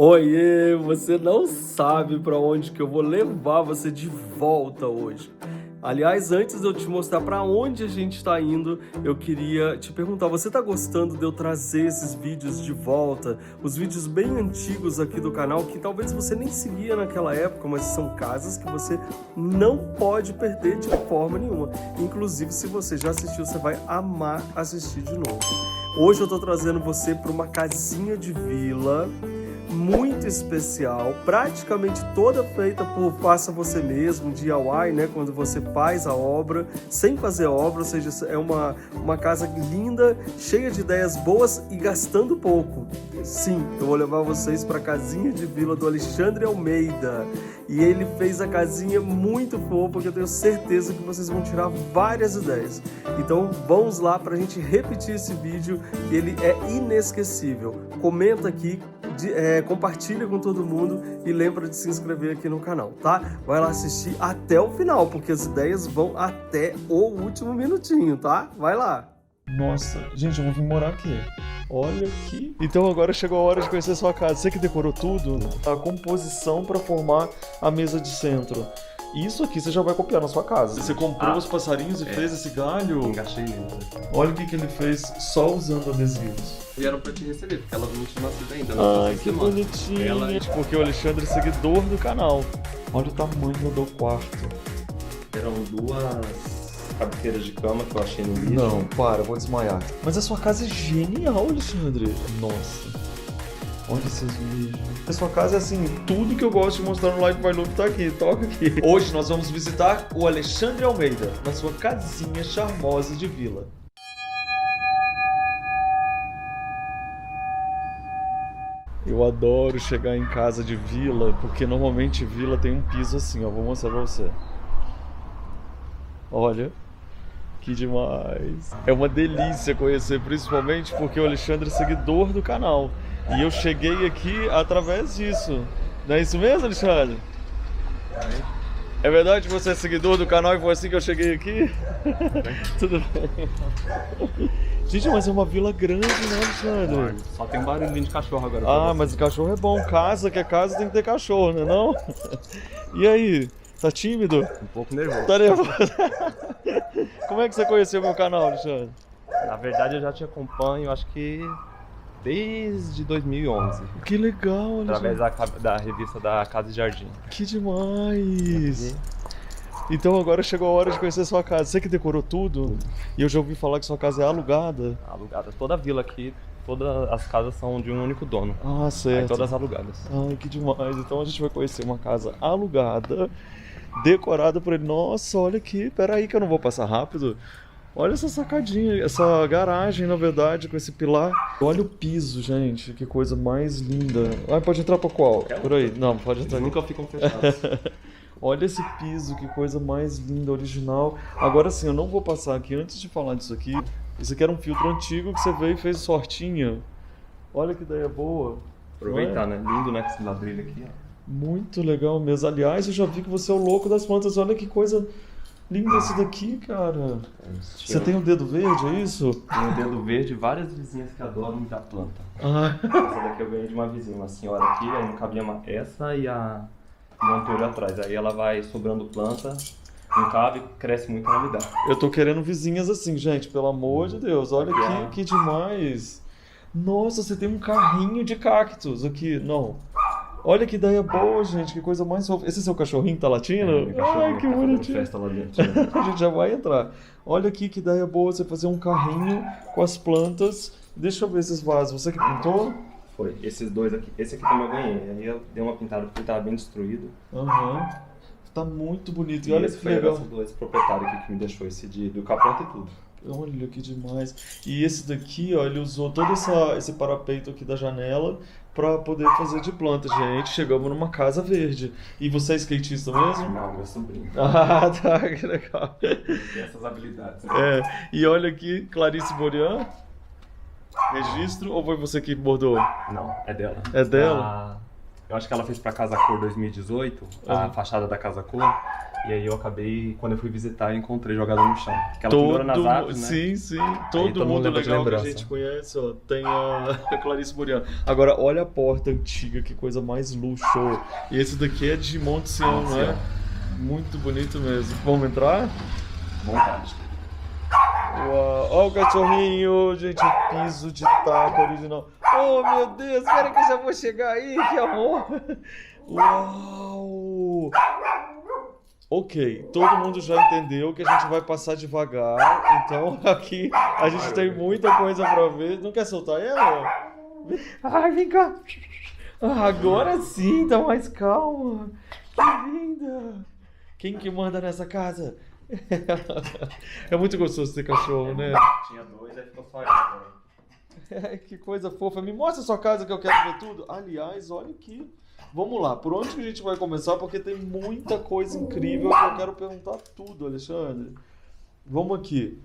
Oiê, você não sabe para onde que eu vou levar você de volta hoje. Aliás, antes de eu te mostrar para onde a gente está indo, eu queria te perguntar, você está gostando de eu trazer esses vídeos de volta? Os vídeos bem antigos aqui do canal, que talvez você nem seguia naquela época, mas são casas que você não pode perder de forma nenhuma. Inclusive, se você já assistiu, você vai amar assistir de novo. Hoje eu estou trazendo você para uma casinha de vila muito especial, praticamente toda feita por faça você mesmo, DIY, né? Quando você faz a obra, sem fazer obra, ou seja, é uma casa linda, cheia de ideias boas e gastando pouco. Sim, eu vou levar vocês para a casinha de vila do Alexandre Almeida. E ele fez a casinha muito fofa, que eu tenho certeza que vocês vão tirar várias ideias. Então vamos lá para a gente repetir esse vídeo, ele é inesquecível. Comenta aqui, compartilha com todo mundo e lembra de se inscrever aqui no canal, tá? Vai lá assistir até o final, porque as ideias vão até o último minutinho, tá? Vai lá! Nossa, gente, eu vou vir morar aqui. Olha aqui. Então agora chegou a hora de conhecer a sua casa. Você que decorou tudo, a composição para formar a mesa de centro. Isso aqui você já vai copiar na sua casa. Você comprou os passarinhos e fez esse galho? Encaixei nele. Olha o que ele fez só usando adesivos. E era pra te receber, porque ela não tinha nascido ainda. Ai, que bonitinho. Porque o Alexandre é seguidor do canal. Olha o tamanho do quarto. Eram duas cabeceiras de cama que eu achei no lixo. Não, para, eu vou desmaiar. Mas a sua casa é genial, Alexandre. Nossa. Olha esses vídeos. A sua casa é assim, tudo que eu gosto de mostrar no Life by Loop tá aqui, toca aqui. Hoje nós vamos visitar o Alexandre Almeida, na sua casinha charmosa de vila. Eu adoro chegar em casa de vila, porque normalmente vila tem um piso assim, ó. Vou mostrar pra você. Olha. Que demais. É uma delícia conhecer, principalmente porque o Alexandre é seguidor do canal. E eu cheguei aqui através disso. Não é isso mesmo, Alexandre? É verdade que você é seguidor do canal e foi assim que eu cheguei aqui? Tudo bem. Gente, mas é uma vila grande, né, Alexandre? Só tem um barulhinho de cachorro agora. Ah, mas o cachorro é bom. Casa que é casa tem que ter cachorro, né não? E aí? Tá tímido? Um pouco nervoso. Tá nervoso? Como é que você conheceu o meu canal, Alexandre? Na verdade eu já te acompanho, acho que desde 2011. Que legal, Alexandre. Através da revista da Casa e Jardim. Que demais! Então agora chegou a hora de conhecer a sua casa. Você que decorou tudo? E eu já ouvi falar que sua casa é alugada. Alugada. Toda a vila aqui, todas as casas são de um único dono. Ah, certo. Aí todas alugadas. Ai, que demais. Então a gente vai conhecer uma casa alugada, decorada por ele. Nossa, olha aqui. Peraí que eu não vou passar rápido. Olha essa sacadinha, essa garagem, na verdade, com esse pilar. Olha o piso, gente. Que coisa mais linda. Ah, pode entrar pra qual? Por aí. Não, pode entrar. Nunca ficam fechados. Olha esse piso, que coisa mais linda, original. Agora sim, eu não vou passar aqui, antes de falar disso aqui. Isso aqui era um filtro antigo que você veio e fez sortinha. Olha que ideia boa. Aproveitar, né? Lindo, né? Com esse ladrilho aqui, ó. Muito legal mesmo. Aliás, eu já vi que você é o louco das plantas. Olha que coisa linda esse daqui, cara. Você tem o dedo verde, é isso? Tenho o dedo verde, várias vizinhas que adoram muita planta. Ah. Essa daqui eu ganhei de uma vizinha, uma senhora aqui, aí não cabia essa e a antônio atrás. Aí ela vai sobrando planta, não cabe, cresce muito, ela me dá. Eu tô querendo vizinhas assim, gente, pelo amor de Deus. Olha que demais. Nossa, você tem um carrinho de cactos aqui. Não. Olha que ideia boa, gente. Que coisa mais fofa. Esse é seu cachorrinho que tá latindo? Ai, que bonitinho. Festa lá dentro. A gente já vai entrar. Olha aqui que ideia boa você fazer um carrinho com as plantas. Deixa eu ver esses vasos. Você que pintou? Foi. Esses dois aqui. Esse aqui também eu ganhei. Aí eu dei uma pintada porque ele tava bem destruído. Aham. Tá muito bonito. E E olha esse que foi legal. esse proprietário aqui que me deixou esse do capota e tudo. Olha que demais. E esse daqui, ó, ele usou todo esse parapeito aqui da janela para poder fazer de planta. Gente, chegamos numa casa verde. E você é skatista mesmo? Não, meu sobrinho. Ah, tá, que legal. Tem essas habilidades. Né? É, e olha aqui, Clarice Borian. Registro, ou foi você que bordou? Não, é dela. É dela? Eu acho que ela fez pra Casa Cor 2018, a fachada da Casa Cor. E aí eu acabei, quando eu fui visitar, encontrei jogada no chão. Que ela pendura nas árvores, né? Sim, sim. todo Todo mundo mundo lembra de legal que a lembrança. gente conhece, ó. Tem a Clarice Moriano. Agora, olha a porta antiga, que coisa mais luxo. E esse daqui é de Monte Sião, não é? Muito bonito mesmo. Vamos entrar? Vontade. Uau. Ó o cachorrinho, gente, o piso de taco original. Oh, meu Deus, espera que eu já vou chegar aí, que amor. Uau. Ok, todo mundo já entendeu que a gente vai passar devagar, então aqui a gente tem muita coisa pra ver. Não quer soltar ela? Ai, vem cá. Ah, agora sim, tá mais calma. Que linda. Quem que manda nessa casa? É muito gostoso ter cachorro, né? Tinha 2, aí ficou só ela agora. Que coisa fofa. Me mostra a sua casa que eu quero ver tudo. Aliás, olha aqui. Vamos lá, por onde que a gente vai começar? Porque tem muita coisa incrível que eu quero perguntar tudo, Alexandre. Vamos aqui.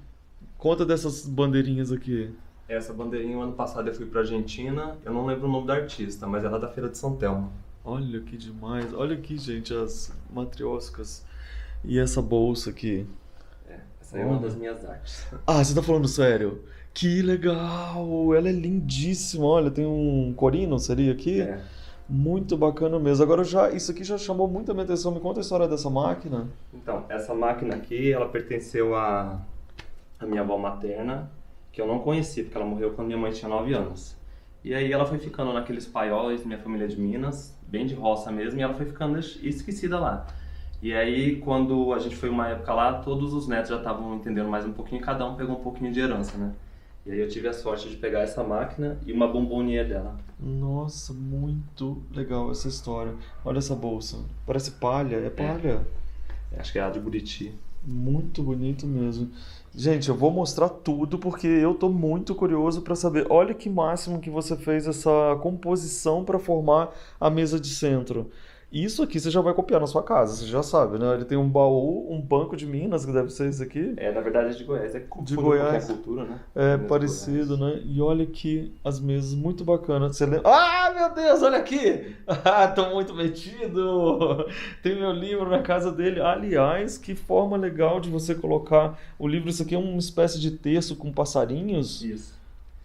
Conta dessas bandeirinhas aqui. Essa bandeirinha, ano passado eu fui pra Argentina, eu não lembro o nome da artista, mas ela é da Feira de São Telmo. Olha que demais. Olha aqui, gente, as matrioscas. E essa bolsa aqui. Essa aí é uma das minhas artes. Ah, você tá falando sério? Que legal! Ela é lindíssima. Olha, tem um corino, seria aqui? É. Muito bacana mesmo. Agora isso aqui já chamou muito a minha atenção. Me conta a história dessa máquina. Então, essa máquina aqui, ela pertenceu à minha avó materna, que eu não conheci, porque ela morreu quando minha mãe tinha 9 anos. E aí ela foi ficando naqueles paióis, minha família é de Minas, bem de roça mesmo, e ela foi ficando esquecida lá. E aí, quando a gente foi uma época lá, todos os netos já estavam entendendo mais um pouquinho, cada um pegou um pouquinho de herança, né? E aí eu tive a sorte de pegar essa máquina e uma bombonier dela. Nossa, muito legal essa história. Olha essa bolsa. Parece palha. É palha. Acho que é a de Buriti. Muito bonito mesmo. Gente, eu vou mostrar tudo porque eu tô muito curioso para saber. Olha que máximo que você fez essa composição para formar a mesa de centro. Isso aqui você já vai copiar na sua casa, você já sabe, né? Ele tem um baú, um banco de Minas, que deve ser isso aqui. Na verdade é de Goiás. De Goiás. Cultura, né? É Minas parecido, Goiás. né? E olha aqui as mesas, muito bacana. Você lembra? Ah, meu Deus, olha aqui! Ah, tô muito metido! Tem meu livro na casa dele. Aliás, que forma legal de você colocar o livro. Isso aqui é uma espécie de terço com passarinhos. Isso.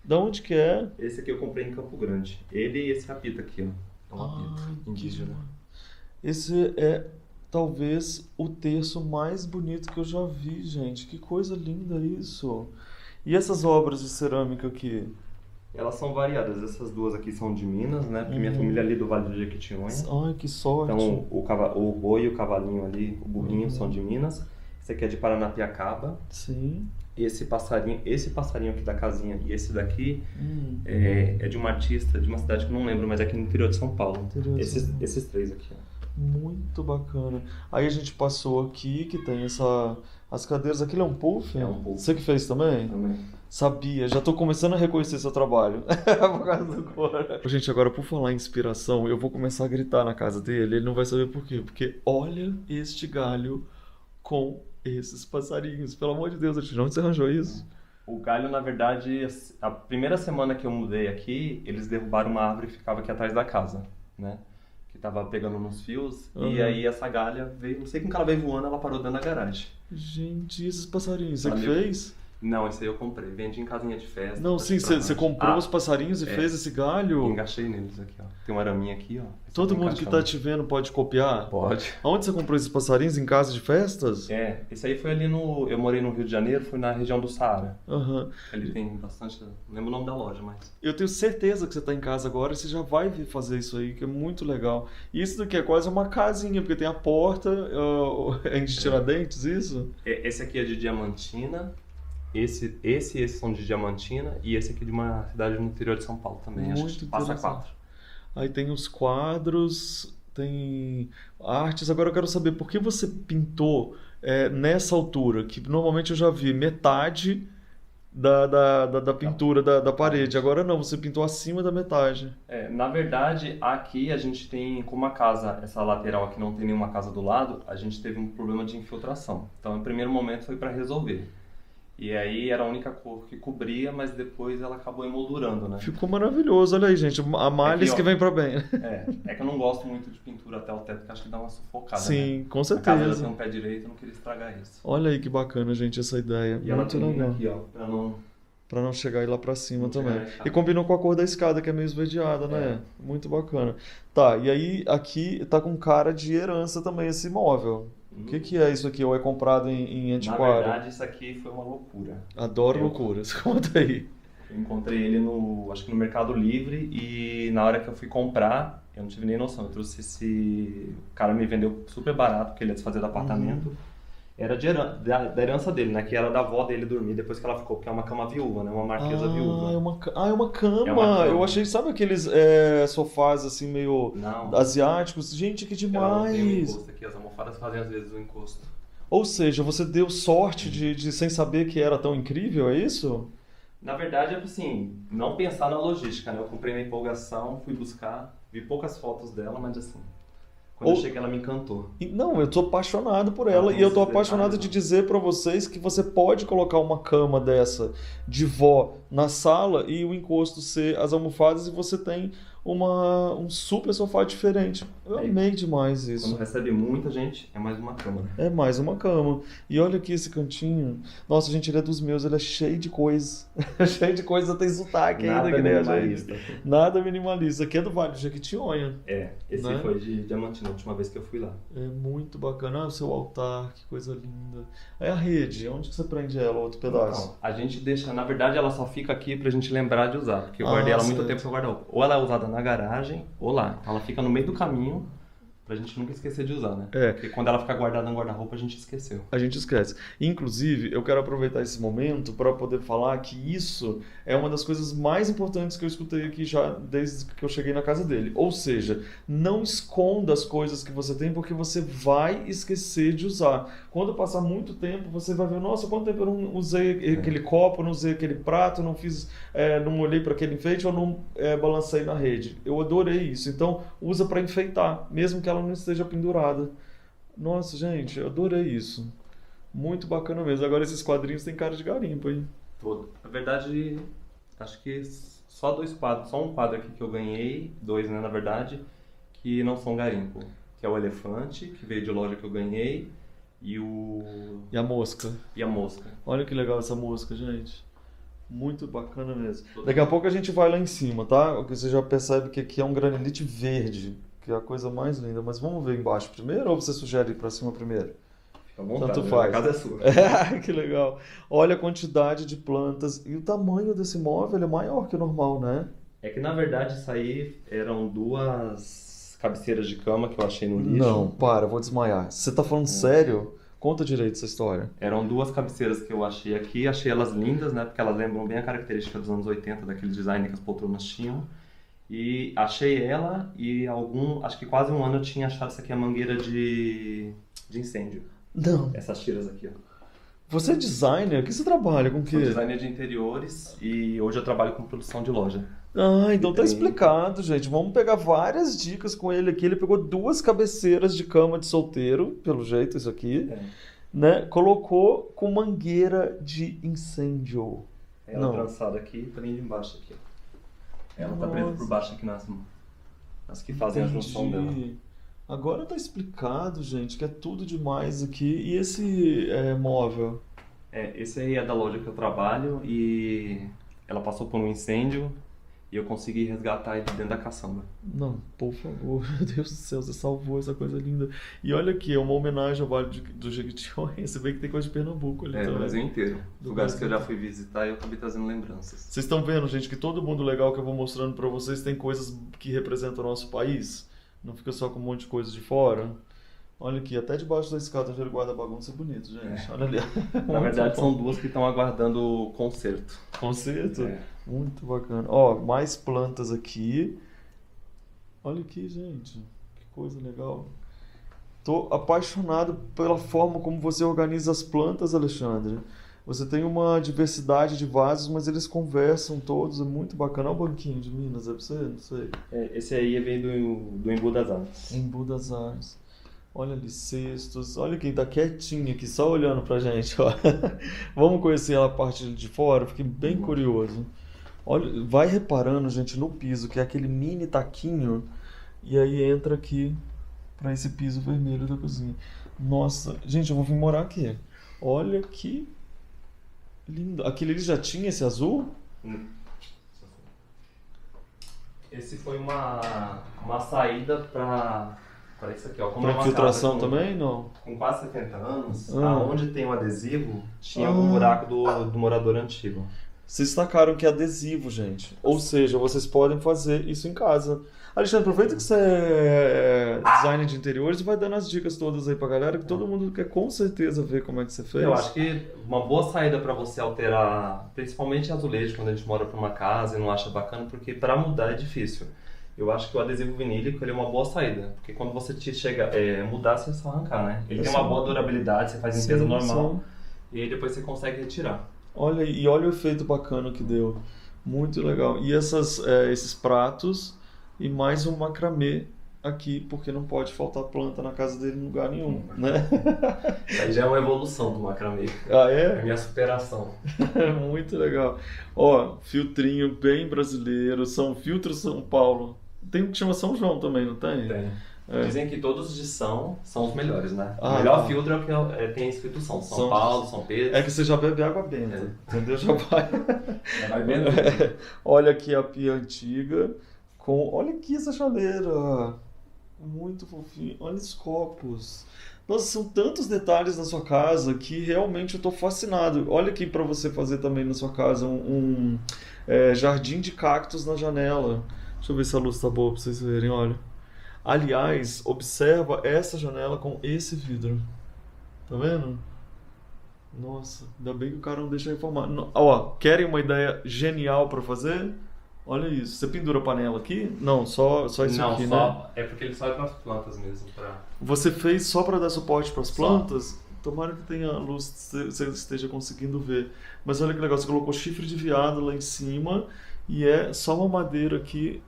Da onde que é? Esse aqui eu comprei em Campo Grande. Ele e esse apito aqui, ó. É um apito que indígena. demais. Esse é talvez o terço mais bonito que eu já vi, gente. Que coisa linda isso! E essas obras de cerâmica aqui? Elas são variadas. Essas duas aqui são de Minas, né? Porque minha família é ali do Vale do Jequitinhonha. Ai, que sorte! Então o boi e o cavalinho ali, o burrinho, são de Minas. Esse aqui é de Paranapiacaba. Sim. Esse passarinho aqui da casinha e esse daqui é de uma artista de uma cidade que eu não lembro, mas é aqui no interior de São Paulo. Esses três aqui, ó. Muito bacana. Aí a gente passou aqui, que tem as cadeiras. Aquilo é um puff? É um puff. Você que fez também? Também. Sabia, já tô começando a reconhecer seu trabalho. Por causa do cor. Gente, agora por falar em inspiração, eu vou começar a gritar na casa dele, ele não vai saber por quê. Porque olha este galho com esses passarinhos. Pelo amor de Deus, onde você arranjou isso? O galho, na verdade, a primeira semana que eu mudei aqui, eles derrubaram uma árvore que ficava aqui atrás da casa, né? Que tava pegando nos fios, e aí essa galha veio, não sei como que ela veio voando, ela parou dentro da garagem. Gente, e esses passarinhos, você que Amigo. fez? Não, esse aí eu comprei, vendi em casinha de festa. Não, sim, você comprou os passarinhos e fez esse galho? Engaixei neles aqui, ó. Tem uma araminha aqui, ó. Todo mundo que tá te vendo pode copiar? Pode. Onde você comprou esses passarinhos? Em casa de festas? Esse aí foi ali eu morei no Rio de Janeiro, fui na região do Saara. Aham. Ali tem bastante, não lembro o nome da loja, mas... Eu tenho certeza que você tá em casa agora e você já vai vir fazer isso aí, que é muito legal. E isso daqui é quase uma casinha, porque tem a porta, é de Tiradentes, isso? Esse aqui é de Diamantina. Esses são de Diamantina e esse aqui de uma cidade no interior de São Paulo também, Muito acho que passa interessante. 4. Aí tem os quadros, tem artes. Agora eu quero saber por que você pintou nessa altura, que normalmente eu já vi metade da pintura da parede. Agora não, você pintou acima da metade. Na verdade, aqui a gente tem, como a casa, essa lateral aqui não tem nenhuma casa do lado, a gente teve um problema de infiltração. Então, em primeiro momento foi para resolver. E aí era a única cor que cobria, mas depois ela acabou emoldurando, né? Ficou maravilhoso, olha aí, gente. A malha que vem pra bem. É que eu não gosto muito de pintura até o teto, porque acho que dá uma sufocada, Sim, né? com A casa certeza. ela tem um pé direito, eu não queria estragar isso. Olha aí que bacana, gente, essa ideia. E ela Muito termina legal. aqui, ó, pra não... Pra não chegar aí lá pra cima Não também. chegar na escada. E combinou com a cor da escada, que é meio esverdeada, né? Muito bacana. Tá, e aí aqui tá com cara de herança também esse imóvel. O que é isso aqui? Ou é comprado em Na antiquário? verdade, isso aqui foi uma loucura. Adoro Eu- loucuras. Conta aí. Eu encontrei ele acho que no Mercado Livre, e na hora que eu fui comprar, eu não tive nem noção. Eu trouxe esse... O cara me vendeu super barato, porque ele ia desfazer do apartamento. Era da herança dele, né? Que era da avó dele dormir depois que ela ficou, porque é uma cama viúva, né? Uma marquesa viúva. É uma cama. É uma cama. Eu achei, sabe aqueles sofás assim meio Não, asiáticos? Gente, que ela não tem o demais! encosto aqui. As almofadas fazem às vezes o encosto. Ou seja, você deu sorte de sem saber que era tão incrível, é isso? Na verdade, é assim, não pensar na logística, né? Eu comprei na empolgação, fui buscar, vi poucas fotos dela, mas assim... Quando eu cheguei, ela me encantou. Não, eu tô apaixonado por ela tem e eu tô esses apaixonado detalhes, de né? dizer pra vocês que você pode colocar uma cama dessa de vó na sala e o encosto ser as almofadas e você tem um super sofá diferente. Eu amei demais Quando isso. recebe muita gente, é mais uma cama. É mais uma cama. E olha aqui esse cantinho. Nossa, gente, ele é dos meus, ele é cheio de coisa. cheio de coisa, tem sotaque ainda Nada que nem a minimalista. gente. Nada minimalista. Aqui é do Vale do Jequitinhonha. Esse Né? foi de Diamantina, a última vez que eu fui lá. É muito bacana. Ah, o seu altar, que coisa linda. É a rede, onde que você prende ela, outro pedaço? Então, a gente deixa, na verdade ela só fica aqui pra gente lembrar de usar, porque eu guardei ela há muito certo. tempo no guarda-roupa. Ou ela é usada na garagem, ou lá. Então ela fica no meio do caminho pra gente nunca esquecer de usar, né? É. Porque quando ela fica guardada no guarda-roupa, a gente esqueceu. A gente esquece. Inclusive, eu quero aproveitar esse momento para poder falar que isso é uma das coisas mais importantes que eu escutei aqui já desde que eu cheguei na casa dele. Ou seja, não esconda as coisas que você tem porque você vai esquecer de usar. Quando passar muito tempo, você vai ver, nossa, quanto tempo eu não usei aquele copo, não usei aquele prato, não fiz, não olhei para aquele enfeite ou não balancei na rede. Eu adorei isso. Então, usa para enfeitar, mesmo que ela não esteja pendurada. Nossa, gente, eu adorei isso. Muito bacana mesmo. Agora esses quadrinhos têm cara de garimpo, hein? Todo. Na verdade, acho que só 2 quadros, só um quadro aqui que eu ganhei, 2, né, na verdade, que não são garimpo. Que é o elefante, que veio de loja que eu ganhei, e E a mosca. a mosca. Olha que legal essa mosca, gente. Muito bacana mesmo. Daqui a pouco a gente vai lá em cima, tá? Porque você já percebe que aqui é um granilite verde, que é a coisa mais linda. Mas vamos ver embaixo primeiro ou você sugere ir pra cima primeiro? Fica à vontade, Tanto né? faz. A casa é sua. Que legal. Olha a quantidade de plantas e o tamanho desse móvel é maior que o normal, né? É que na verdade isso aí eram 2 cabeceiras de cama que eu achei no lixo. Não, para, eu vou desmaiar. Você tá falando sério? Conta direito essa história. Eram 2 cabeceiras que eu achei aqui, achei elas lindas, né? Porque elas lembram bem a característica dos anos 80, daquele design que as poltronas tinham. E achei ela e acho que quase um ano eu tinha achado essa aqui, a mangueira de incêndio. Não. Essas tiras aqui, ó. Você é designer? O que você trabalha? Com o Sou quê? designer de interiores e hoje eu trabalho com produção de loja. Ah, então tá Tem. explicado, gente. Vamos pegar várias dicas com ele aqui. Ele pegou 2 cabeceiras de cama de solteiro, pelo jeito, isso aqui, É. né? Colocou com mangueira de incêndio. Ela Não. trançada aqui e também de embaixo aqui, ó. Ela tá presa Nossa. por baixo aqui nas que fazem a junção dela. Entendi. Agora tá explicado, gente, que é tudo demais aqui. E esse móvel? Esse aí é da loja que eu trabalho e ela passou por um incêndio e eu consegui resgatar ele dentro da caçamba. Não, por favor, meu Deus do céu, você salvou essa coisa linda. E olha aqui, é uma homenagem ao Vale do Jequitinhonha. Você vê que tem coisa de Pernambuco ali O também. Brasil inteiro. Do Lugares que eu já Brasil. fui visitar e eu acabei trazendo lembranças. Vocês estão vendo, gente, que todo mundo legal que eu vou mostrando pra vocês tem coisas que representam o nosso país? Não fica só com um monte de coisa de fora? Olha aqui, até debaixo da escada onde ele guarda a bagunça é bonito, gente. Olha ali. Na verdade, são 2 que estão aguardando o concerto. Conceito? É. Muito bacana. Ó, mais plantas aqui. Olha aqui, gente. Que coisa legal. Tô apaixonado pela forma como você organiza as plantas, Alexandre. Você tem uma diversidade de vasos, mas eles conversam todos, é muito bacana. Olha o banquinho de Minas, é pra você? Não sei. Esse aí veio do Embu das Artes. Embu das Artes. Olha ali, cestos. Olha quem tá quietinho aqui, só olhando pra gente, ó. Vamos conhecer a parte de fora? Fiquei bem curioso. Olha, vai reparando, gente, no piso, que é aquele mini taquinho, e aí entra aqui pra esse piso vermelho da cozinha. Nossa, gente, eu vou vir morar aqui. Olha que lindo. Aquele ali já tinha esse azul? Esse foi uma saída para isso aqui, ó. Como é Pra uma infiltração casa também? Não. com quase 70 anos, Ah. aonde tem o adesivo, tinha algum buraco do morador antigo. Vocês destacaram que é adesivo, gente. Ou seja, vocês podem fazer isso em casa. Alexandre, aproveita que você é designer de interiores e vai dando as dicas todas aí pra galera, que todo mundo quer com certeza ver como é que você fez. Eu acho que uma boa saída para você alterar, principalmente azulejo, quando a gente mora para uma casa e não acha bacana, porque para mudar é difícil. Eu acho que o adesivo vinílico ele é uma boa saída, porque quando você mudar, você é só arrancar, né? Ele tem uma boa durabilidade, você faz limpeza normal e aí depois você consegue retirar. Olha, e olha o efeito bacana que deu. Muito legal. E esses pratos e mais um macramê aqui, porque não pode faltar planta na casa dele em lugar nenhum, né? Isso aí já é uma evolução do macramê. Ah, É é? a minha superação. Muito legal. Ó, filtrinho bem brasileiro, São Filtro São Paulo. Tem um que chama São João também, não tem? Tem. É. Dizem que todos de são os melhores, né? Ah, o melhor tá. filtro é o que tem escrito São São- Paulo, São Pedro. É que você já bebe água benta, entendeu? Já vai. Vai vendo? Olha aqui a pia antiga com... Olha aqui essa chaleira. Muito fofinho. Olha os copos. Nossa, são tantos detalhes na sua casa que realmente eu tô fascinado. Olha aqui para você fazer também na sua casa um jardim de cactos na janela. Deixa eu ver se a luz tá boa para vocês verem, olha. Aliás, observa essa janela com esse vidro. Tá vendo? Nossa, ainda bem que o cara não deixa eu informar. Ó, querem uma ideia genial para fazer? Olha isso. Você pendura a panela aqui? Não, só isso Não, aqui, né? só, é porque ele só é para as plantas mesmo. Você fez só para dar suporte para as Só. plantas? Tomara que tenha luz, você esteja conseguindo ver. Mas olha que legal, você colocou chifre de veado lá em cima e é só uma madeira aqui.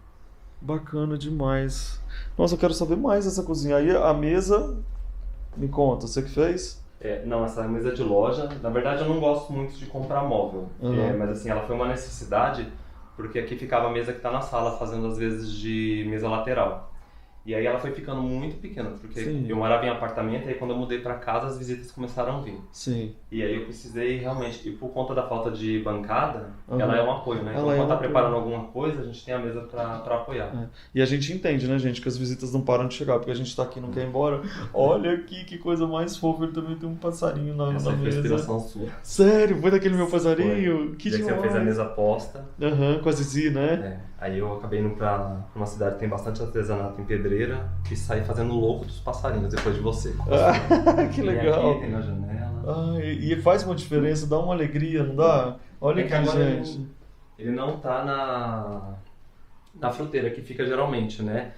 Bacana demais. Nossa, eu quero saber mais dessa cozinha. Aí a mesa, me conta, você que fez? Não, essa mesa é de loja. Na verdade, eu não gosto muito de comprar móvel. Uhum. Mas assim, ela foi uma necessidade, porque aqui ficava a mesa que está na sala, fazendo às vezes de mesa lateral. E aí ela foi ficando muito pequena, porque Sim. eu morava em apartamento, e aí quando eu mudei para casa, as visitas começaram a vir. Sim. E aí eu precisei realmente, e por conta da falta de bancada, Uhum. ela é um apoio, né? Então Ela é quando um tá apoio. preparando alguma coisa, a gente tem a mesa para apoiar. É. E a gente entende, né, gente, que as visitas não param de chegar, porque a gente tá aqui e não quer ir embora. Olha aqui que coisa mais fofa, ele também tem um passarinho na Essa foi a mesa. inspiração sua. Sério? Foi daquele meu passarinho? Que Já que você demais. fez a mesa posta, Aham, com a Zizi, né? aí eu acabei indo pra uma cidade que tem bastante artesanato em pedreira e saí fazendo o louco dos passarinhos depois de você. Que Tem legal. aqui, tem na janela. E faz uma diferença, dá uma alegria, não dá? Olha É que aqui, agora gente. ele não tá na fruteira que fica geralmente, né?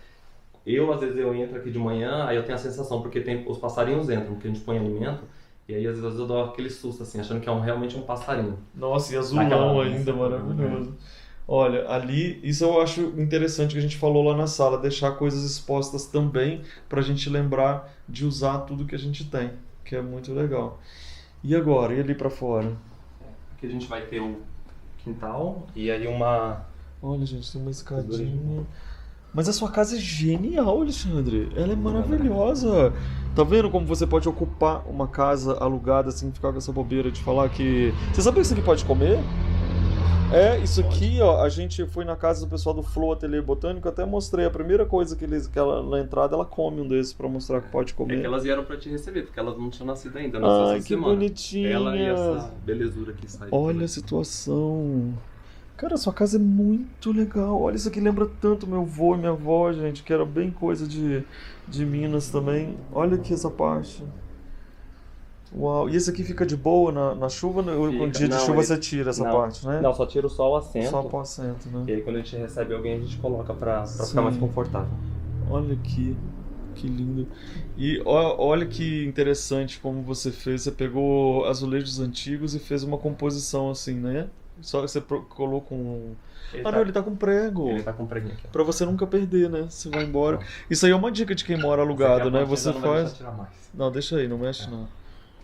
Às vezes eu entro aqui de manhã, aí eu tenho a sensação, porque os passarinhos entram, porque a gente põe alimento, e aí às vezes eu dou aquele susto, assim, achando que é realmente um passarinho. Nossa, e azulão Aquela ainda, luz. maravilhoso. Olha, ali, isso eu acho interessante que a gente falou lá na sala, deixar coisas expostas também pra gente lembrar de usar tudo que a gente tem, que é muito legal. E agora, e ali pra fora? Aqui a gente vai ter o quintal, e aí uma... Olha, gente, tem uma escadinha. Mas a sua casa é genial, Alexandre. Ela é maravilhosa. Tá vendo como você pode ocupar uma casa alugada sem ficar com essa bobeira de falar que... Você sabe que isso aqui pode comer? Isso aqui, ó, a gente foi na casa do pessoal do Flow Ateliê Botânico, até mostrei a primeira coisa que ela na entrada, ela come um desses pra mostrar que pode comer. É que elas vieram pra te receber, porque elas não tinham nascido ainda, nasceu Ai, essa que semana. bonitinhas. Ela e essa belezura que sai. Olha a situação. Cara, sua casa é muito legal. Olha, isso aqui lembra tanto meu avô e minha avó, gente, que era bem coisa de Minas também. Olha aqui essa parte. Uau. E esse aqui fica de boa na chuva? Ou Fica. com dia de Não, chuva ele- você tira essa Não. parte, né? Não, só tira o sol assento. Só pro assento, né? E aí quando a gente recebe alguém, a gente coloca pra Sim. ficar mais confortável. Olha aqui, que lindo. E olha que interessante como você fez. Você pegou azulejos antigos e fez uma composição assim, né? Só você colou com... Ele Ah, não, ele tá com prego. Ele tá com preguinho aqui, ó. Pra você nunca perder, né? Você vai embora. Isso aí é uma dica de quem mora alugado, né? Você não vai faz... deixar tirar mais. Não, deixa aí, não mexe não.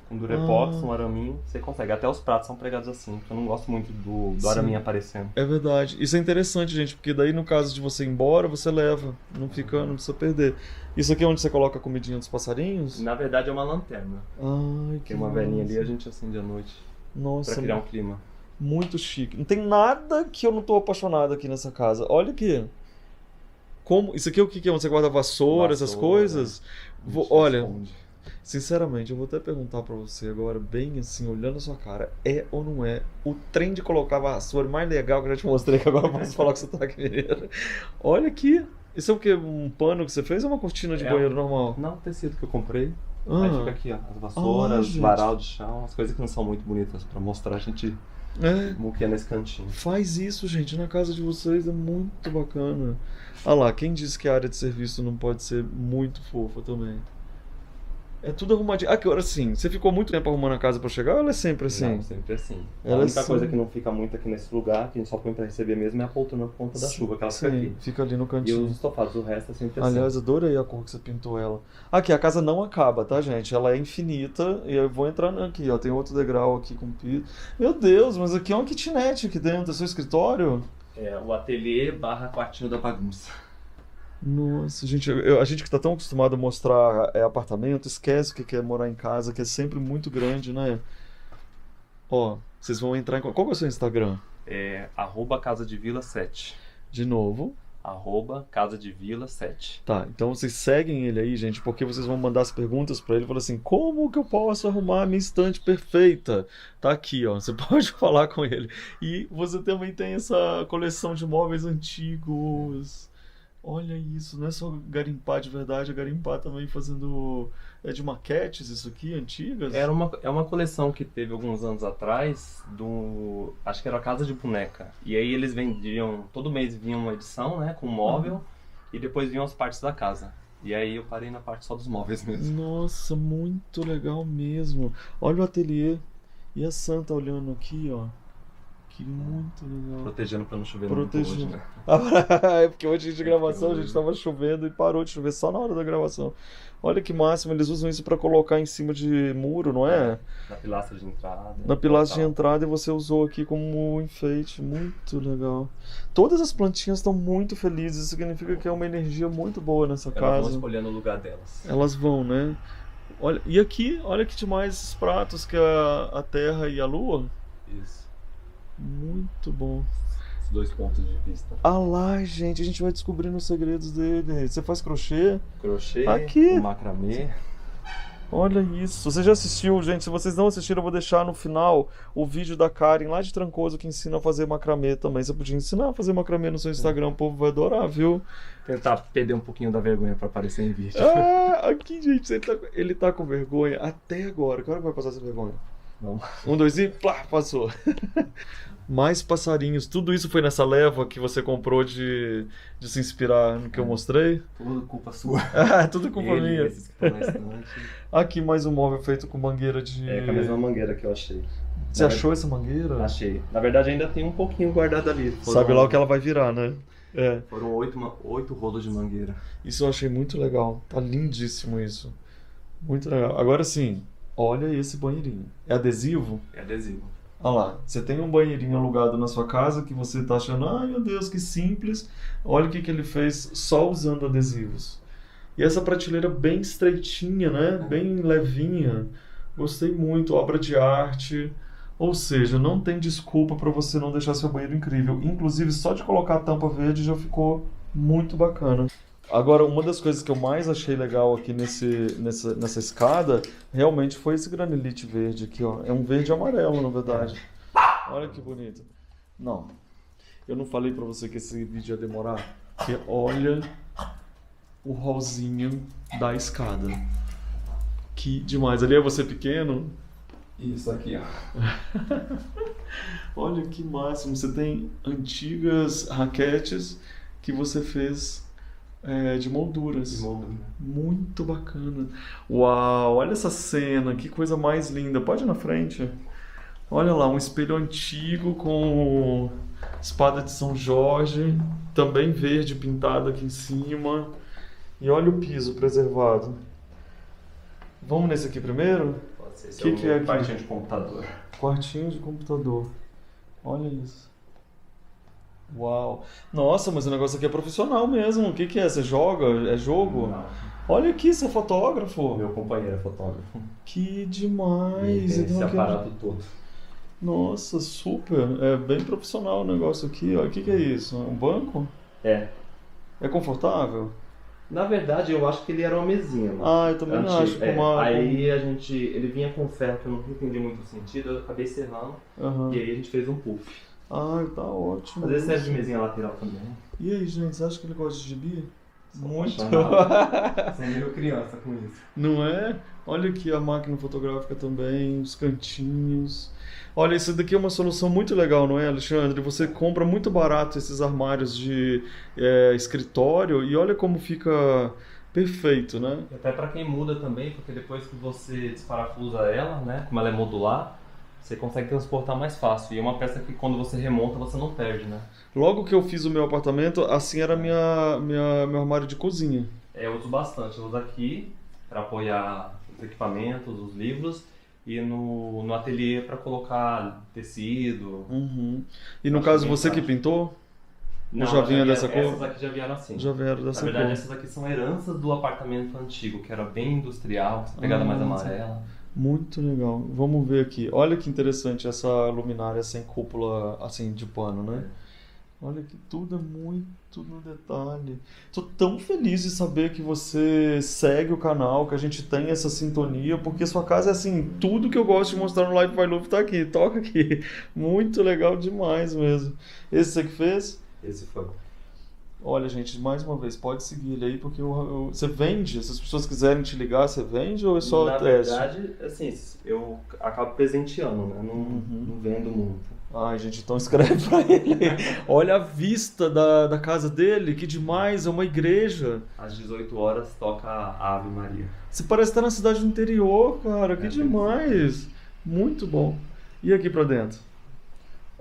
Com durepox, um araminho, você consegue. Até os pratos são pregados assim, porque eu não gosto muito do araminho aparecendo. É verdade. Isso é interessante, gente, porque daí no caso de você ir embora, você leva. Não precisa perder. Isso aqui é onde você coloca a comidinha dos passarinhos? Na verdade é uma lanterna. Ai, que Tem uma velhinha ali, massa. a gente acende à noite. Nossa, Pra criar um clima. muito chique. Não tem nada que eu não tô apaixonado aqui nessa casa. Olha aqui. Como... Isso aqui é o que é? Onde você guarda vassoura, essas coisas? Olha, Esconde. sinceramente, eu vou até perguntar pra você agora, bem assim, olhando a sua cara, é ou não é o trem de colocar vassoura mais legal que eu já te mostrei, que agora eu posso falar que você tá aqui, menina. Olha aqui. Isso é o quê? Um pano que você fez ou uma cortina de banheiro normal? Não, tecido que eu comprei. Ah. Aí fica aqui, ó, as vassouras, gente. varal de chão, as coisas que não são muito bonitas pra mostrar, a gente É. muquia nesse cantinho. Faz isso, gente, na casa de vocês, é muito bacana. Ah lá, quem disse que a área de serviço não pode ser muito fofa também? É tudo arrumadinho. Ah, que agora sim, você ficou muito tempo arrumando a casa pra chegar ou ela é sempre assim? Não, sempre assim. Ela a única é coisa assim. que não fica muito aqui nesse lugar, que a gente só põe pra receber mesmo, é a poltrona por conta da chuva, que ela fica Sim, aqui. fica ali no E cantinho. os estofados, o resto é sempre assim. Aliás, adorei a cor que você pintou ela. Aqui, a casa não acaba, tá, gente? Ela é infinita e eu vou entrando aqui, ó. Tem outro degrau aqui com piso. Meu Deus, mas aqui é uma kitnet aqui dentro, é seu escritório? É o ateliê barra quartinho da bagunça. Nossa, gente, a gente que tá tão acostumado a mostrar apartamento, esquece o que é morar em casa, que é sempre muito grande, né? Ó, vocês vão entrar em... Qual que é o seu Instagram? É Casa de Vila 7. De novo. Casa de Vila 7. Tá, então vocês seguem ele aí, gente, porque vocês vão mandar as perguntas pra ele e falar assim: como que eu posso arrumar a minha estante perfeita? Tá aqui, ó, você pode falar com ele. E você também tem essa coleção de móveis antigos. Olha isso, não é só garimpar de verdade, é garimpar também fazendo. É de maquetes isso aqui, antigas? É uma coleção que teve alguns anos atrás, acho que era a Casa de Boneca. E aí eles vendiam, todo mês vinha uma edição, né, com móvel, e depois vinham as partes da casa. E aí eu parei na parte só dos móveis mesmo. Nossa, muito legal mesmo. Olha o ateliê. E a Santa olhando aqui, ó. Que muito legal. Protegendo pra não chover muito hoje, né? É porque hoje de gravação a gente tava chovendo e parou de chover só na hora da gravação. Olha que máximo, eles usam isso pra colocar em cima de muro, não é? Na pilastra de entrada. Na pilastra de entrada, e você usou aqui como enfeite. Muito legal. Todas as plantinhas estão muito felizes, isso significa que é uma energia muito boa nessa Elas casa. vão escolhendo o lugar delas. Elas vão, né? Olha, e aqui, olha que demais esses pratos que é a Terra e a Lua. Isso. Muito bom. Os dois pontos de vista. Ah lá, gente, a gente vai descobrindo os segredos dele. Você faz crochê? Crochê, Aqui. o macramê. Olha isso. Você já assistiu, gente? Se vocês não assistiram, eu vou deixar no final o vídeo da Karen lá de Trancoso que ensina a fazer macramê também. Você podia ensinar a fazer macramê no seu Instagram, o povo vai adorar, viu? Tentar perder um pouquinho da vergonha pra aparecer em vídeo. Ah, aqui, gente, ele tá com vergonha até agora. Que hora que vai passar essa vergonha? Vamos. 1, 2 e plá, passou. Mais passarinhos. Tudo isso foi nessa leva que você comprou de se inspirar no que eu mostrei? Tudo culpa sua. Ah, tudo culpa Ele, minha. esses que estão na estante. Aqui mais um móvel feito com mangueira de... É, com a mesma mangueira que eu achei. Você achou essa mangueira? Achei. Na verdade ainda tem um pouquinho guardado ali. Sabe lá o que ela vai virar, né? É. Foram 8 rolos de mangueira. Isso eu achei muito legal. Tá lindíssimo isso. Muito legal. Agora sim, olha esse banheirinho. É adesivo? É adesivo. Olha lá, você tem um banheirinho alugado na sua casa que você tá achando, ai meu Deus, que simples. Olha o que ele fez só usando adesivos. E essa prateleira bem estreitinha, né? Bem levinha. Gostei muito, obra de arte. Ou seja, não tem desculpa para você não deixar seu banheiro incrível. Inclusive, só de colocar a tampa verde já ficou muito bacana. Agora, uma das coisas que eu mais achei legal aqui nessa escada, realmente foi esse granilite verde aqui, ó. É um verde amarelo, na verdade. Olha que bonito. Não, eu não falei pra você que esse vídeo ia demorar, porque olha o rolzinho da escada. Que demais. Ali é você pequeno? Isso aqui, ó. Olha que máximo. Você tem antigas raquetes que você fez... de molduras. De moldura. Muito bacana. Uau, olha essa cena, que coisa mais linda. Pode ir na frente. Olha lá, um espelho antigo com espada de São Jorge, também verde pintado aqui em cima. E olha o piso preservado. Vamos nesse aqui primeiro? Pode ser, esse Que é aqui? quartinho de computador. Quartinho de computador. Olha isso. Uau. Nossa, mas o negócio aqui é profissional mesmo. O que que é? Você joga? É jogo? Não. Olha aqui, você é fotógrafo. Meu companheiro é fotógrafo. Que E demais. tem esse Então aqui- aparato todo. Nossa, super. É bem profissional o negócio aqui. Ó. O que que é isso? É um banco? É. É confortável? Na verdade, eu acho que ele era uma mesinha, mano. Ah, eu também acho. Com uma... Aí ele vinha com ferro que eu não entendi muito o sentido, eu acabei serrando Aham. e aí a gente fez um puff. Ai, tá ótimo. Às vezes serve de mesinha lateral também. E aí, gente, você acha que ele gosta de gibi? Muito. Apaixonado. Sou meio criança com isso. Não é? Olha aqui a máquina fotográfica também, os cantinhos. Olha, isso daqui é uma solução muito legal, não é, Alexandre? Você compra muito barato esses armários de escritório e olha como fica perfeito, né? E até pra quem muda também, porque depois que você desparafusa ela, né, como ela é modular, você consegue transportar mais fácil. E é uma peça que quando você remonta, você não perde, né? Logo que eu fiz o meu apartamento, assim era meu armário de cozinha. Eu uso bastante. Eu uso aqui para apoiar os equipamentos, os livros, e no ateliê para colocar tecido. Uhum. E no Acho caso, bem você que prático. pintou? Não, já vinha dessa cor? Essas aqui já vieram assim. Já vieram Na dessa verdade, cor. essas aqui são heranças do apartamento antigo, que era bem industrial, com essa pegada mais amarela. Muito legal. Vamos ver aqui. Olha que interessante essa luminária sem cúpula, assim, de pano, né? Olha que tudo é muito no detalhe. Tô tão feliz de saber que você segue o canal, que a gente tem essa sintonia, porque sua casa é assim, tudo que eu gosto de mostrar no Live by Louvre tá aqui, toca aqui. Muito legal demais mesmo. Esse você que fez? Esse foi. Olha, gente, mais uma vez, pode seguir ele aí, porque você vende? Se as pessoas quiserem te ligar, você vende ou é só Na teste? verdade, assim, eu acabo presenteando, né? Não vendo muito. Ai, gente, então escreve pra ele. Olha a vista da casa dele, que demais, é uma igreja. Às 18 horas toca a Ave Maria. Você parece estar na cidade do interior, cara, que É, demais. Muito bom. E aqui pra dentro?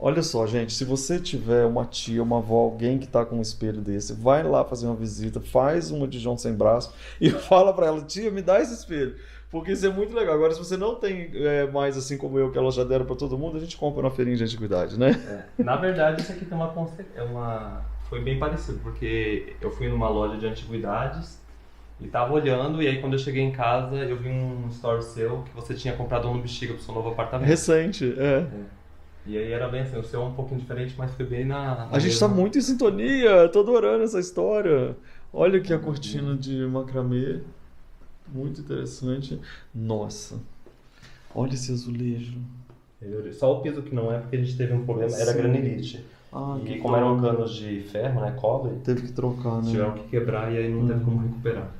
Olha só, gente, se você tiver uma tia, uma avó, alguém que tá com um espelho desse, vai lá fazer uma visita, faz uma de João sem braço e fala pra ela, tia, me dá esse espelho. Porque isso é muito legal. Agora, se você não tem mais assim como eu, que elas já deram pra todo mundo, a gente compra na feirinha de antiguidade, né? Na verdade, isso aqui tem foi bem parecido, porque eu fui numa loja de antiguidades e tava olhando, e aí quando eu cheguei em casa, eu vi um story seu que você tinha comprado um no Bexiga pro seu novo apartamento. Recente, é. E aí era bem assim, o seu é um pouquinho diferente, mas foi bem na A gente tá mesma. muito em sintonia, tô adorando essa história. Olha aqui a cortina de macramê, muito interessante. Nossa, olha esse azulejo. Só o piso que não é, porque a gente teve um problema, era Sim. granilite. Ah, E que como eram top. canos de ferro, né, cobre, Teve que trocar, né? tiveram que quebrar e aí não teve como recuperar.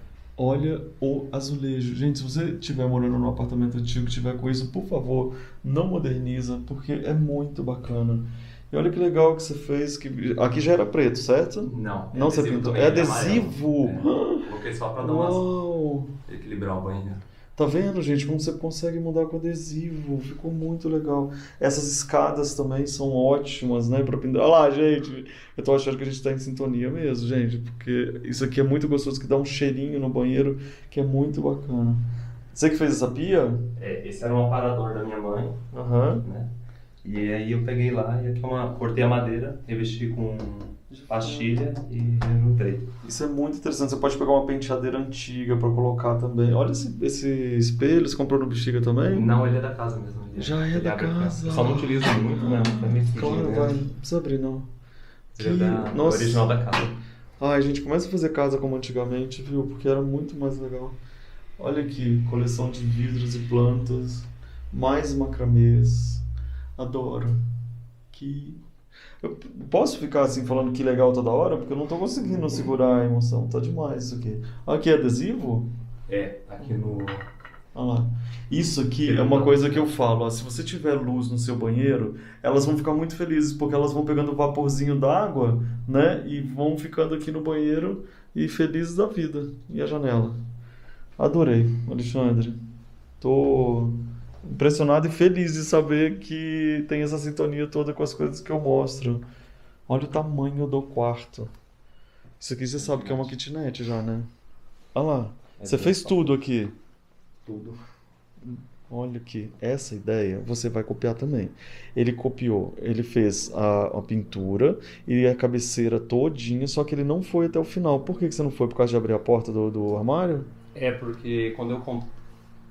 Olha o azulejo. Gente, se você estiver morando num apartamento antigo e tiver com isso, por favor, não moderniza, porque é muito bacana. E olha que legal que você fez. Aqui já era preto, certo? Não, Não, você adesivo pintou. também, É ele adesivo! amarelo. Coloquei só pra dar Uau! equilibrar o banheiro. Tá vendo, gente, como você consegue mudar com adesivo? Ficou muito legal. Essas escadas também são ótimas, né, pra pendurar. Olha lá, gente, eu tô achando que a gente tá em sintonia mesmo, gente, porque isso aqui é muito gostoso, que dá um cheirinho no banheiro, que é muito bacana. Você que fez essa pia? Esse era um aparador da minha mãe, Aham. né? E aí eu peguei lá e aqui cortei a madeira, revesti com pastilha e juntei. Isso é muito interessante. Você pode pegar uma penteadeira antiga pra colocar também. Olha esse espelho, você comprou no Bexiga também? Não, ele é da casa mesmo. Já é ele da abre a casa. Eu só não utilizo muito, né? Tá meio sujinho, Claro, né? vai. Não precisa abrir, não. Ele é da Nossa. original da casa. Ai, gente, começa a fazer casa como antigamente, viu? Porque era muito mais legal. Olha aqui, coleção de vidros e plantas, mais macramês. Adoro. Eu posso ficar assim falando que legal toda hora? Porque eu não tô conseguindo segurar a emoção. Tá demais isso aqui. Aqui é adesivo? Aqui no... Olha lá. Isso aqui é uma coisa que eu falo, ó, se você tiver luz no seu banheiro, elas vão ficar muito felizes, porque elas vão pegando o vaporzinho d'água, né? E vão ficando aqui no banheiro e felizes da vida. E a janela? Adorei, Alexandre. Tô impressionado e feliz de saber que tem essa sintonia toda com as coisas que eu mostro. Olha o tamanho do quarto. Isso aqui você sabe que é uma kitnet já, né? Olha lá. Você fez tudo aqui. Tudo. Olha aqui, essa ideia você vai copiar também. Ele copiou, ele fez a pintura e a cabeceira todinha, só que ele não foi até o final. Por que você não foi? Por causa de abrir a porta do armário? É porque quando eu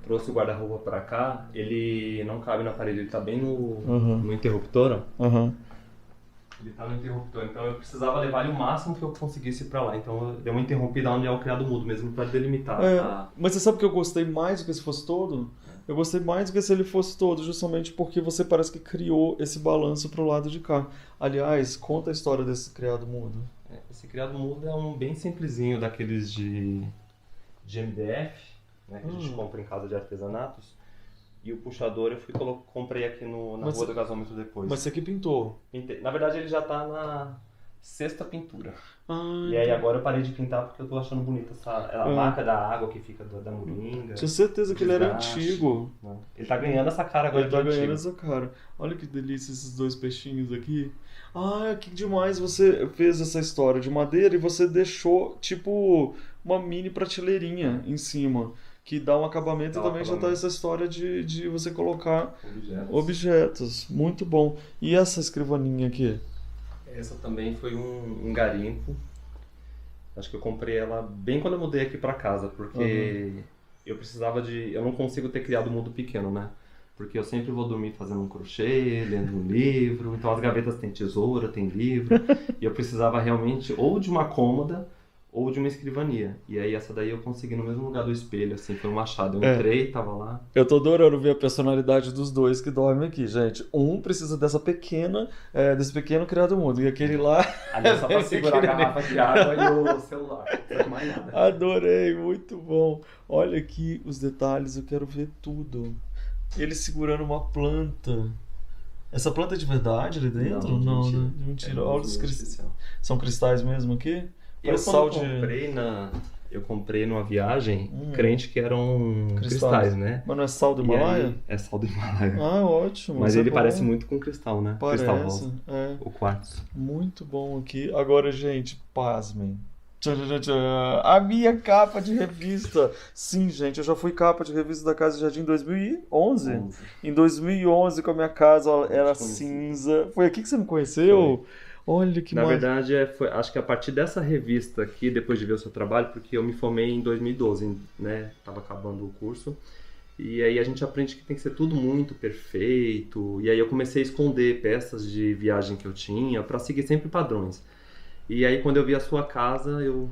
trouxe o guarda-roupa pra cá, ele não cabe na parede, ele tá bem no interruptor, ó. Aham. Ele tá no interruptor, então eu precisava levar ele o máximo que eu conseguisse pra lá. Então eu dei uma interrompida onde é o criado mudo mesmo, pra delimitar. Mas você sabe que eu gostei mais do que se fosse todo? Eu gostei mais do que se ele fosse todo, justamente porque você parece que criou esse balanço pro lado de cá. Aliás, conta a história desse criado mudo. Esse criado mudo é um bem simplesinho, daqueles de MDF, né, que a gente compra em casa de artesanatos. E o puxador eu comprei aqui na Rua do Gasômetro depois. Mas você que pintou? Pintei. Na verdade ele já tá na 6ª pintura. Ah, E aí agora eu parei de pintar porque eu tô achando bonita a marca da água que fica da moringa. tinha certeza que ele era desgaste. antigo. Ele tá ganhando essa cara agora Ele tá de ganhando antigo. essa cara. Olha que delícia esses dois peixinhos aqui. Ah, que demais você fez essa história de madeira e você deixou tipo uma mini prateleirinha em cima. Que dá um acabamento Dá e um também já tá acabamento. essa história de você colocar Objetos. objetos. Muito bom. E essa escrivaninha aqui? Essa também foi um garimpo. Acho que eu comprei ela bem quando eu mudei aqui pra casa, porque eu precisava eu não consigo ter criado mundo pequeno, né? Porque eu sempre vou dormir fazendo um crochê, lendo um livro, então as gavetas têm tesoura, tem livro, e eu precisava realmente ou de uma cômoda ou de uma escrivania. E aí essa daí eu consegui no mesmo lugar do espelho, assim, foi um achado. Eu entrei, tava lá. Eu tô adorando ver a personalidade dos dois que dormem aqui, gente. Um precisa desse pequeno criado mudo, e aquele lá... Ali é só pra segurar a garrafa de água e o celular, não precisa mais nada. Adorei, muito bom. Olha aqui os detalhes, eu quero ver tudo. Ele segurando uma planta. Essa planta é de verdade ali dentro? Não, de mentira. né? De mentira. É Olha os muito cristais. especial. São cristais mesmo aqui? Eu Parece sal de... eu comprei numa viagem, crente que eram cristais, né? Mas não é sal do E Himalaia? aí, é sal do Himalaia. Ah, ótimo. Mas isso é ele bom. parece muito com cristal, né? Cristal rosa. É. O quartzo. Muito bom aqui. Agora, gente, pasmem. Tchan, tchan, tchan. A minha capa de revista. Sim, gente, eu já fui capa de revista da Casa Jardim em 2011. Em 2011, com a minha casa era cinza. Foi aqui que você me conheceu? Olha que Na maravilha. verdade, acho que a partir dessa revista aqui, depois de ver o seu trabalho, porque eu me formei em 2012, né? Tava acabando o curso. E aí a gente aprende que tem que ser tudo muito perfeito. E aí eu comecei a esconder peças de viagem que eu tinha para seguir sempre padrões. E aí quando eu vi a sua casa, eu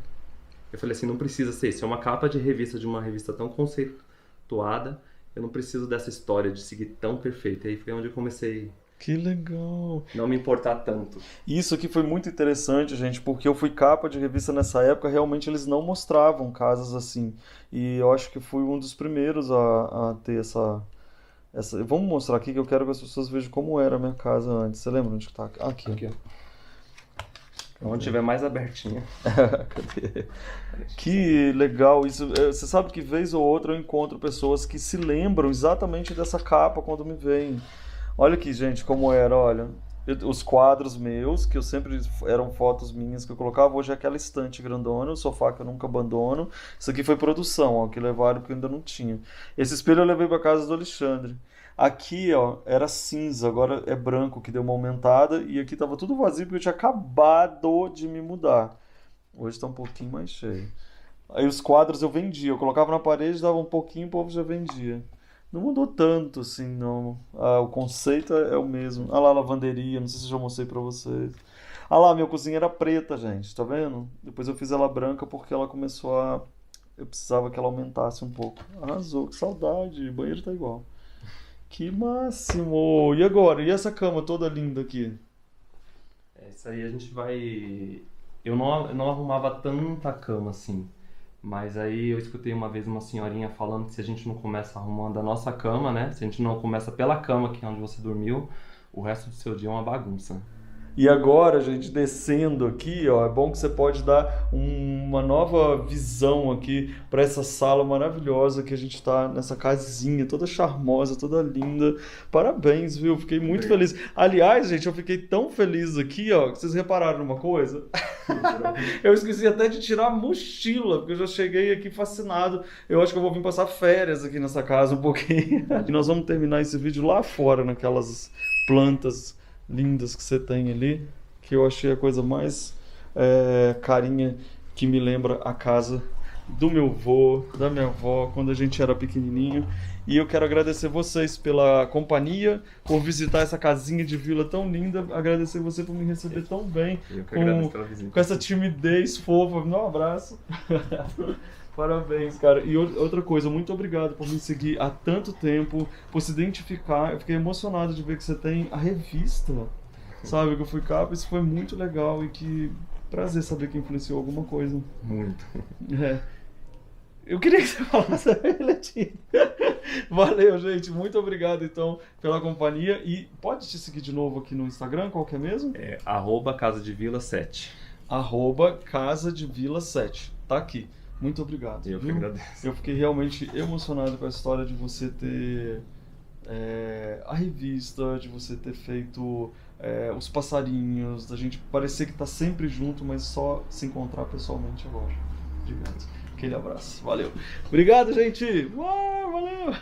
falei assim, não precisa ser isso. É uma capa de revista, de uma revista tão conceituada. Eu não preciso dessa história de seguir tão perfeito. E aí foi onde eu comecei Que legal. a não me importar tanto. Isso aqui foi muito interessante, gente, porque eu fui capa de revista nessa época, realmente eles não mostravam casas assim. E eu acho que fui um dos primeiros a ter essa... Vamos mostrar aqui que eu quero que as pessoas vejam como era a minha casa antes. Você lembra onde que tá? Aqui. Aqui, ó. Onde tiver mais abertinha. Cadê? Que legal isso. Você sabe que vez ou outra eu encontro pessoas que se lembram exatamente dessa capa quando me veem. Olha aqui, gente, como era, olha. Os quadros meus, que eu sempre eram fotos minhas que eu colocava, hoje é aquela estante grandona, o sofá que eu nunca abandono. Isso aqui foi produção, ó, que levaram porque eu ainda não tinha. Esse espelho eu levei para casa do Alexandre. Aqui, ó, era cinza, agora é branco, que deu uma aumentada, e aqui tava tudo vazio porque eu tinha acabado de me mudar. Hoje tá um pouquinho mais cheio. Aí os quadros eu vendia, eu colocava na parede, dava um pouquinho, o povo já vendia. Não mudou tanto assim, não. O conceito é o mesmo. Ah lá, a lavanderia, não sei se eu já mostrei pra vocês. Ah lá, minha cozinha era preta, gente, tá vendo? Depois eu fiz ela branca porque ela começou a... Eu precisava que ela aumentasse um pouco. Arrasou, que saudade, o banheiro tá igual. Que máximo! E agora? E essa cama toda linda aqui? Isso aí a gente vai... Eu não arrumava tanta cama assim. Mas aí eu escutei uma vez uma senhorinha falando que se a gente não começa arrumando a nossa cama, né? Se a gente não começa pela cama, que é onde você dormiu, o resto do seu dia é uma bagunça. E agora, gente, descendo aqui, ó, é bom que você pode dar uma nova visão aqui para essa sala maravilhosa que a gente tá nessa casinha toda charmosa, toda linda. Parabéns, viu? Fiquei muito feliz. Aliás, gente, eu fiquei tão feliz aqui, ó, que vocês repararam numa coisa? Eu esqueci até de tirar a mochila, porque eu já cheguei aqui fascinado. Eu acho que eu vou vir passar férias aqui nessa casa um pouquinho. E nós vamos terminar esse vídeo lá fora, naquelas plantas lindas que você tem ali, que eu achei a coisa mais carinha, que me lembra a casa do meu avô, da minha avó, quando a gente era pequenininho. E eu quero agradecer vocês pela companhia, por visitar essa casinha de vila tão linda, agradecer você por me receber tão bem, Eu que agradeço pela visita. com essa timidez fofa. Me dá um abraço. Parabéns, cara. E outra coisa, muito obrigado por me seguir há tanto tempo, por se identificar. Eu fiquei emocionado de ver que você tem a revista, sabe? Que eu fui capa, isso foi muito legal e que prazer saber que influenciou alguma coisa. Muito. Eu queria que você falasse a Letinha. Valeu, gente. Muito obrigado, então, pela companhia. E pode te seguir de novo aqui no Instagram, qual que é mesmo? @casadevila7. @casadevila7. Tá aqui. Muito obrigado. Eu que viu? agradeço. Eu fiquei realmente emocionado com a história de você ter a revista, de você ter feito os passarinhos, da gente parecer que tá sempre junto, mas só se encontrar pessoalmente agora. Obrigado. Aquele abraço. Valeu. Obrigado, gente. Uau, valeu.